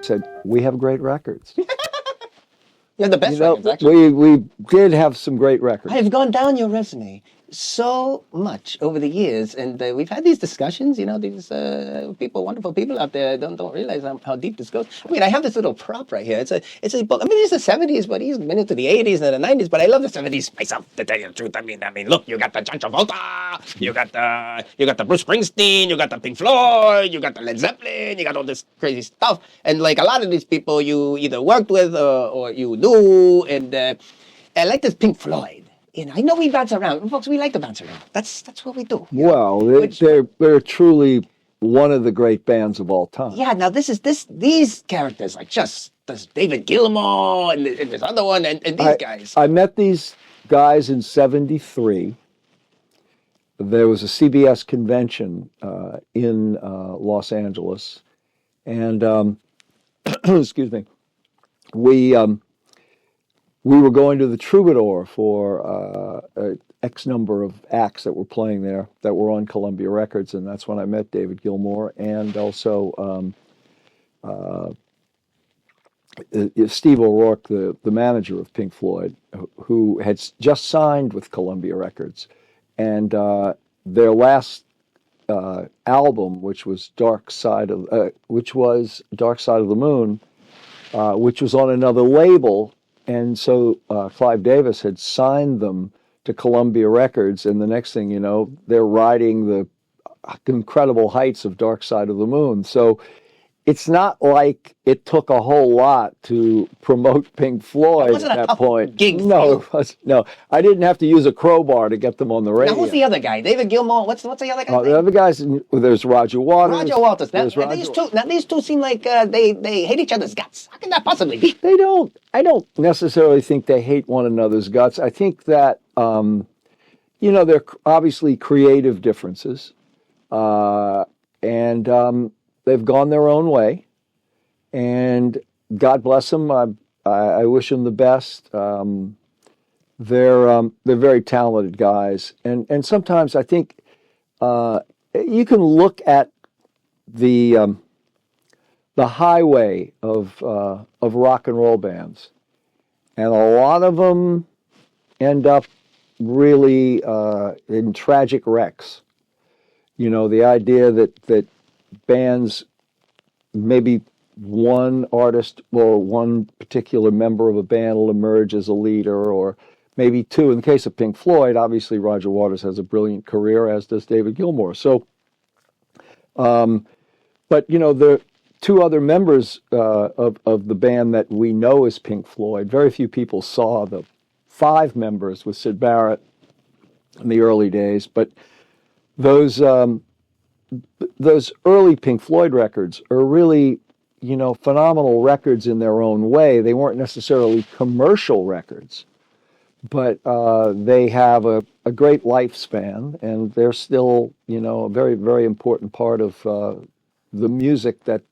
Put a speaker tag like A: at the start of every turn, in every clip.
A: said, we have great records.
B: You're the best records, actually.
A: We did have some great records.
B: I've gone down your resume so much over the years, and we've had these discussions. These people, wonderful people out there, don't realize how deep this goes. I mean, I have this little prop right here. It's a book. I mean, it's the '70s, but he's been into the '80s and the '90s. But I love the '70s myself, to tell you the truth. I mean, look, you got the John Travolta, you got the Bruce Springsteen, you got the Pink Floyd, you got the Led Zeppelin, you got all this crazy stuff. And like a lot of these people, you either worked with or you knew, and I like this Pink Floyd. I know we bounce around. Folks, we like to bounce around. That's what we do.
A: Well, they're truly one of the great bands of all time.
B: Yeah, now these characters, like just this David Gilmour and this other one, and these guys.
A: I met these guys in '73. There was a CBS convention in Los Angeles. And, excuse me, we were going to the Troubadour for X number of acts that were playing there that were on Columbia Records, and that's when I met David Gilmour and also Steve O'Rourke, the manager of Pink Floyd, who had just signed with Columbia Records, and their last album, which was Dark Side of the Moon, which was on another label. And so Clive Davis had signed them to Columbia Records, and the next thing you know, they're riding the incredible heights of Dark Side of the Moon. So it's not like it took a whole lot to promote Pink Floyd at that point.
B: Gig
A: No, I didn't have to use a crowbar to get them on the radio.
B: Now, who's the other guy? David Gilmour? What's the other guy?
A: The other guys, there's Roger Waters.
B: Roger Waters. These two seem like they hate each other's guts. How can that possibly be?
A: They don't. I don't necessarily think they hate one another's guts. I think that, there are obviously creative differences. And they've gone their own way. And God bless them. I wish them the best. They're very talented guys. And sometimes I think you can look at the highway of rock and roll bands, and a lot of them end up really in tragic wrecks. The idea that bands, maybe one artist or one particular member of a band will emerge as a leader, or maybe two. In the case of Pink Floyd, obviously Roger Waters has a brilliant career, as does David Gilmour. So, but the two other members of the band that we know as Pink Floyd, very few people saw the five members with Syd Barrett in the early days, but those early Pink Floyd records are really, phenomenal records in their own way. They weren't necessarily commercial records, but they have a great lifespan, and they're still, a very, very important part of the music that,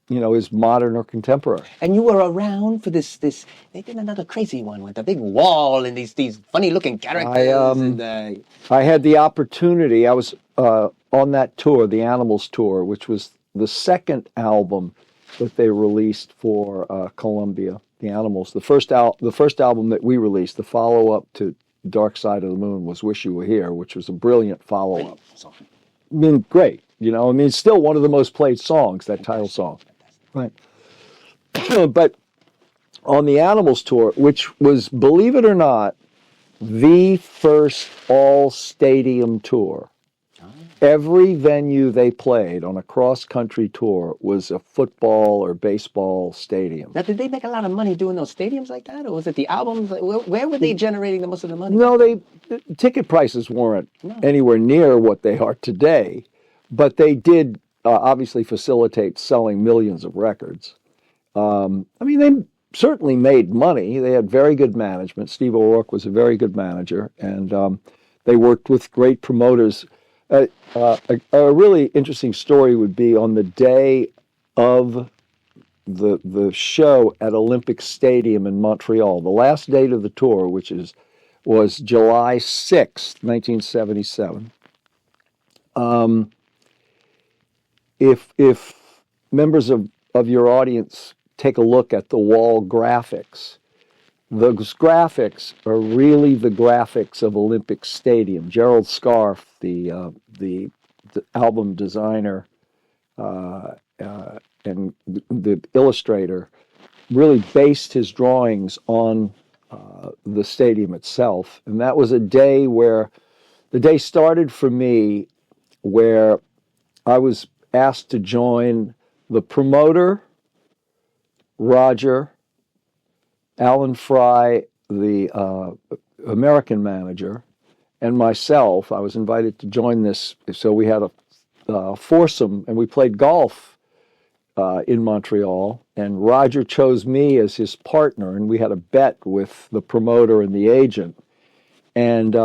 A: is modern or contemporary.
B: And you were around for this. They did another crazy one with a big wall and these funny-looking characters.
A: I had the opportunity. I was on that tour, the Animals tour, which was the second album that they released for Columbia, the Animals. The first album that we released, the follow-up to Dark Side of the Moon, was Wish You Were Here, which was a brilliant follow-up. I mean, great. It's still one of the most played songs, that title song. Right. But on the Animals tour, which was, believe it or not, the first all-stadium tour, every venue they played on a cross-country tour was a football or baseball stadium.
B: Now, did they make a lot of money doing those stadiums like that, or was it the albums? Where were they generating the most of the money?
A: No, ticket prices weren't anywhere near what they are today, but they did obviously facilitate selling millions of records. They certainly made money. They had very good management. Steve O'Rourke was a very good manager, and they worked with great promoters. A really interesting story would be on the day of the show at Olympic Stadium in Montreal, the last date of the tour, which was July 6th, 1977. If members of your audience take a look at the wall graphics. Those graphics are really the graphics of Olympic Stadium. Gerald Scarfe, the album designer and the illustrator, really based his drawings on the stadium itself. And that was a day where the day started for me where I was asked to join the promoter, Roger, Alan Fry, the American manager, and myself. I was invited to join this. So we had a foursome, and we played golf in Montreal. And Roger chose me as his partner, and we had a bet with the promoter and the agent. And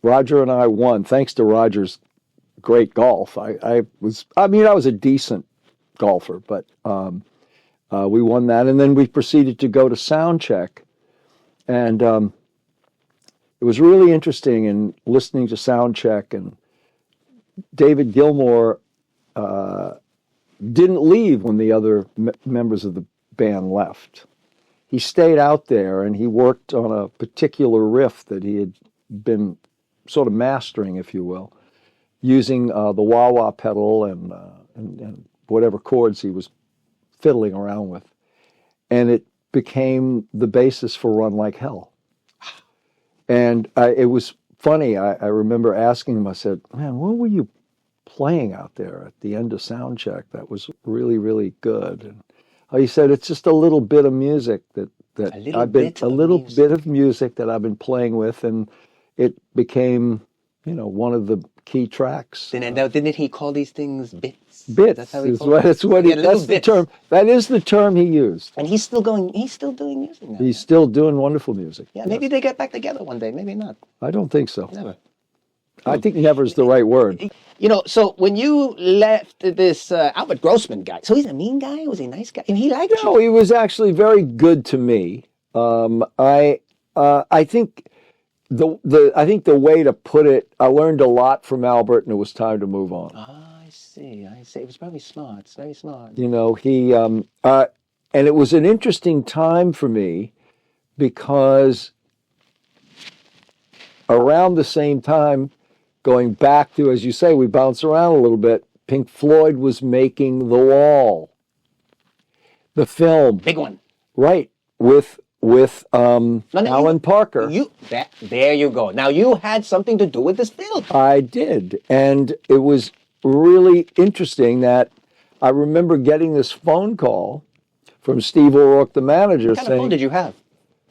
A: Roger and I won, thanks to Roger's great golf. I was a decent golfer, but we won that. And then we proceeded to go to sound check. And it was really interesting in listening to sound check. And David Gilmour didn't leave when the other members of the band left. He stayed out there and he worked on a particular riff that he had been sort of mastering, if you will, using the wah-wah pedal and whatever chords he was fiddling around with. And it became the basis for Run Like Hell. And it was funny. I remember asking him, I said, man, what were you playing out there at the end of sound check that was really, really good? And he said, it's just a little bit of music that a little bit of music that I've been playing with, and it became, one of the key tracks.
B: Didn't he call these things bits?
A: Bits. That's the term. That is the term he used.
B: And he's still doing music now.
A: He's still doing wonderful music.
B: Yeah, maybe they get back together one day. Maybe not.
A: I don't think so.
B: Never.
A: I think never is the right word.
B: So when you left this Albert Grossman guy, so he's a mean guy? Was he a nice guy? He liked you?
A: No, he was actually very good to me. I think the way to put it, I learned a lot from Albert, and it was time to move on.
B: I see. It was probably smart. It's very smart.
A: He and it was an interesting time for me because around the same time, going back to, as you say, we bounce around a little bit, Pink Floyd was making The Wall, the film.
B: Big one.
A: Right, with Alan Parker.
B: There you go. Now, you had something to do with this film.
A: I did, and it was really interesting that I remember getting this phone call from Steve O'Rourke, the manager,
B: What kind of phone did you have?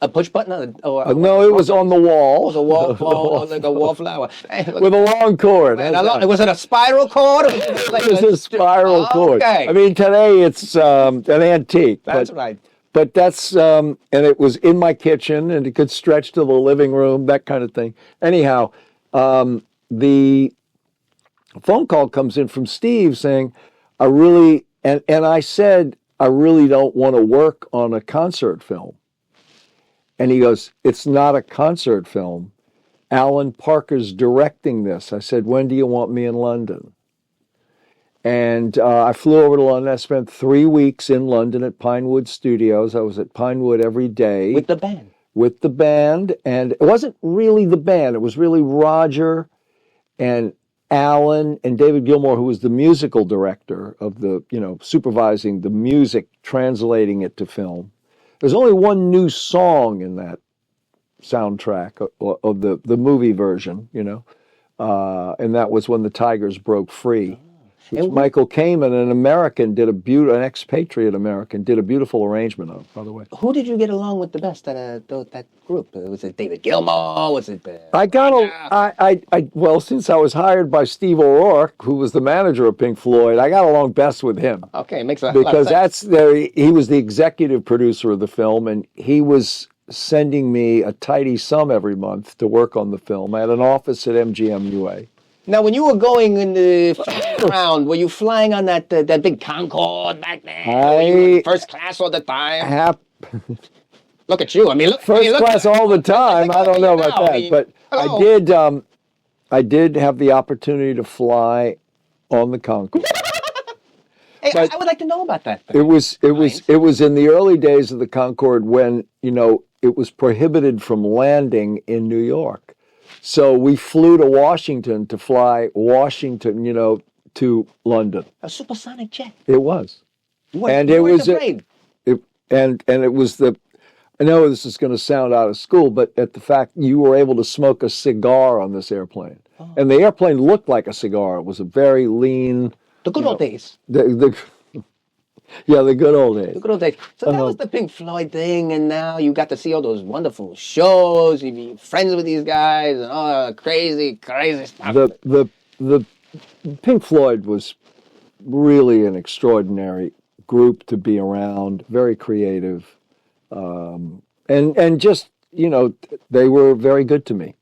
B: A push button?
A: No, it was on the wall.
B: It was a wall phone, like a wallflower.
A: With a long cord.
B: Was it a spiral cord?
A: It was a spiral cord.
B: Okay.
A: I mean, today it's an antique.
B: That's right.
A: But that's, and it was in my kitchen, and it could stretch to the living room, that kind of thing. Anyhow, the phone call comes in from Steve saying, and I said, I really don't want to work on a concert film. And he goes, it's not a concert film. Alan Parker's directing this. I said, when do you want me in London? And I flew over to London. I spent 3 weeks in London at Pinewood Studios. I was at Pinewood every day.
B: With the band?
A: With the band. And it wasn't really the band. It was really Roger and Alan and David Gilmour, who was the musical director of the, supervising the music, translating it to film. There's only one new song in that soundtrack of the movie version, and that was When the Tigers Broke Free, which Michael Kamen, an expatriate American, did a beautiful arrangement of, by the way.
B: Who did you get along with the best at that group? Was it David Gilmour? Was it?
A: Well, since I was hired by Steve O'Rourke, who was the manager of Pink Floyd, I got along best with him.
B: Okay, makes a lot of sense.
A: He was the executive producer of the film, and he was sending me a tidy sum every month to work on the film. I had an office at MGM-UA.
B: Now, when you were going around, were you flying on that big Concorde back then? Were you in first class all the time? Look at you. I mean,
A: first class all the time. I don't know about that, but hello. I did have the opportunity to fly on the Concorde.
B: Hey,
A: But
B: I would like to know about that.
A: it was in the early days of the Concorde when, it was prohibited from landing in New York. So we flew to Washington to fly Washington, to London.
B: A supersonic jet.
A: It was.
B: And you weren't afraid.
A: And it was I know this is going to sound out of school, but at the fact you were able to smoke a cigar on this airplane. Oh. And the airplane looked like a cigar. It was a very lean.
B: The good old days.
A: Yeah, the good old days.
B: The good old days. So that was the Pink Floyd thing, and now you got to see all those wonderful shows. You be friends with these guys, and all crazy, crazy stuff.
A: The Pink Floyd was really an extraordinary group to be around. Very creative, and just they were very good to me.